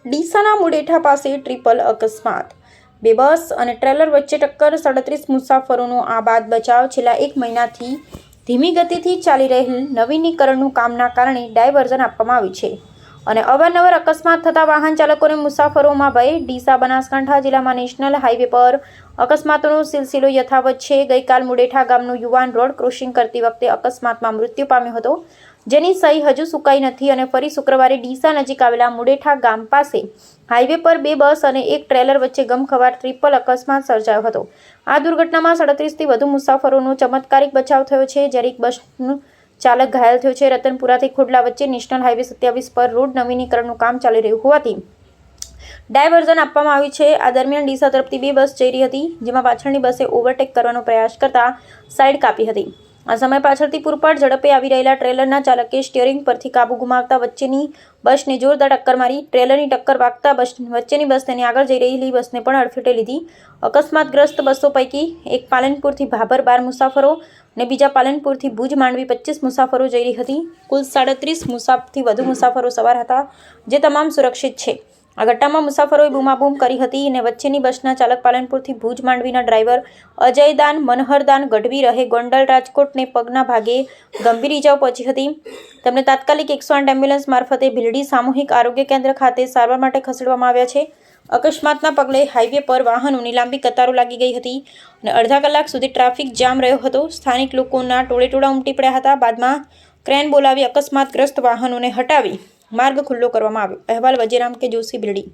ડીસાના મુડેઠા પાસે ટ્રિપલ અકસ્માત, બે બસ અને ટ્રેલર વચ્ચે ટક્કર, 37 મુસાફરોનો આબાદ બચાવ. છેલ્લા 1 મહિનાથી ધીમી ગતિથી ચાલી રહેલ નવીનીકરણનું કામના કારણે ડાયવર્ઝન આપવામાં આવ્યું છે અને અવારનવાર અકસ્માત થતા વાહન ચાલકોને મુસાફરોમાં ભય. ડીસા બનાસકાંઠા જિલ્લામાં નેશનલ હાઈવે પર અકસ્માતોનો સિલસિલો યથાવત છે. ગઈકાલ મુડેઠા ગામનો યુવાન રોડ ક્રોસિંગ કરતી વખતે અકસ્માતમાં મૃત્યુ પામ્યો હતો, જેની સહી હજુ સુકાઈ નથી અને ફરી શુક્રવારે ડીસા નજીક આવેલા મુડેઠા ગામ પાસે હાઈવે પર 2 બસ અને 1 ટ્રેલર વચ્ચે ગમખવાર ટ્રિપલ અકસ્માત સર્જાયો હતો. આ દુર્ઘટનામાં 37થી વધુ મુસાફરોનો ચમત્કારિક બચાવ થયો છે, જ્યારે એક બસનું ચાલક ઘાયલ થયો છે. રતનપુરાથી ખોડલા વચ્ચે નેશનલ હાઈવે 27 પર રોડ નવીનીકરણનું કામ ચાલી રહ્યું હોવાથી ડાયવર્ઝન આપવામાં આવ્યું છે. આ દરમિયાન ડીસા તરફથી 2 બસ જઈ રહી હતી, જેમાં પાછળની બસે ઓવરટેક કરવાનો પ્રયાસ કરતા સાઈડ કાપી હતી. આ સમયે પાછળથી પૂરપાટ ઝડપે આવી રહેલા ટ્રેલરના ચાલકે સ્ટીયરિંગ પરથી કાબુ ગુમાવતા વચ્ચેની બસને જોરદાર ટક્કર મારી. ટ્રેલરની ટક્કર વાગતા વચ્ચેની બસ તેની આગળ જઈ રહેલી બસને પણ અડફેટે લીધી. અકસ્માતગ્રસ્ત બસો પૈકી એક પાલનપુરથી ભાભર 12 મુસાફરો અને બીજા પાલનપુરથી ભુજ માંડવી 25 મુસાફરો જઈ રહી હતી. કુલ 37થી વધુ મુસાફરો સવાર હતા, જે તમામ સુરક્ષિત છે. આ ઘટનામાં મુસાફરોએ બૂમાબૂમ કરી હતી અને વચ્ચેની બસના ચાલક પાલનપુરથી ભુજ માંડવીના ડ્રાઈવર અજયદાન મનહરદાન ગઢવી રહે ગોંડલ રાજકોટને પગના ભાગે ગંભીર ઇજાઓ પહોંચી હતી. તેમને તાત્કાલિક 108 એમ્બ્યુલન્સ મારફતે ભીલડી સામૂહિક આરોગ્ય કેન્દ્ર ખાતે સારવાર માટે ખસેડવામાં આવ્યા છે. અકસ્માતના પગલે હાઈવે પર વાહનોની લાંબી કતારો લાગી ગઈ હતી અને અડધા કલાક સુધી ટ્રાફિક જામ રહ્યો હતો. સ્થાનિક લોકોના ટોળેટોળા ઉમટી પડ્યા હતા. બાદમાં ક્રેન બોલાવી અકસ્માતગ્રસ્ત વાહનોને હટાવી માર્ગ ખુલ્લો કરવામાં આવ્યો. અહેવાલ વજીરામ કે જોશી, ભીલડી.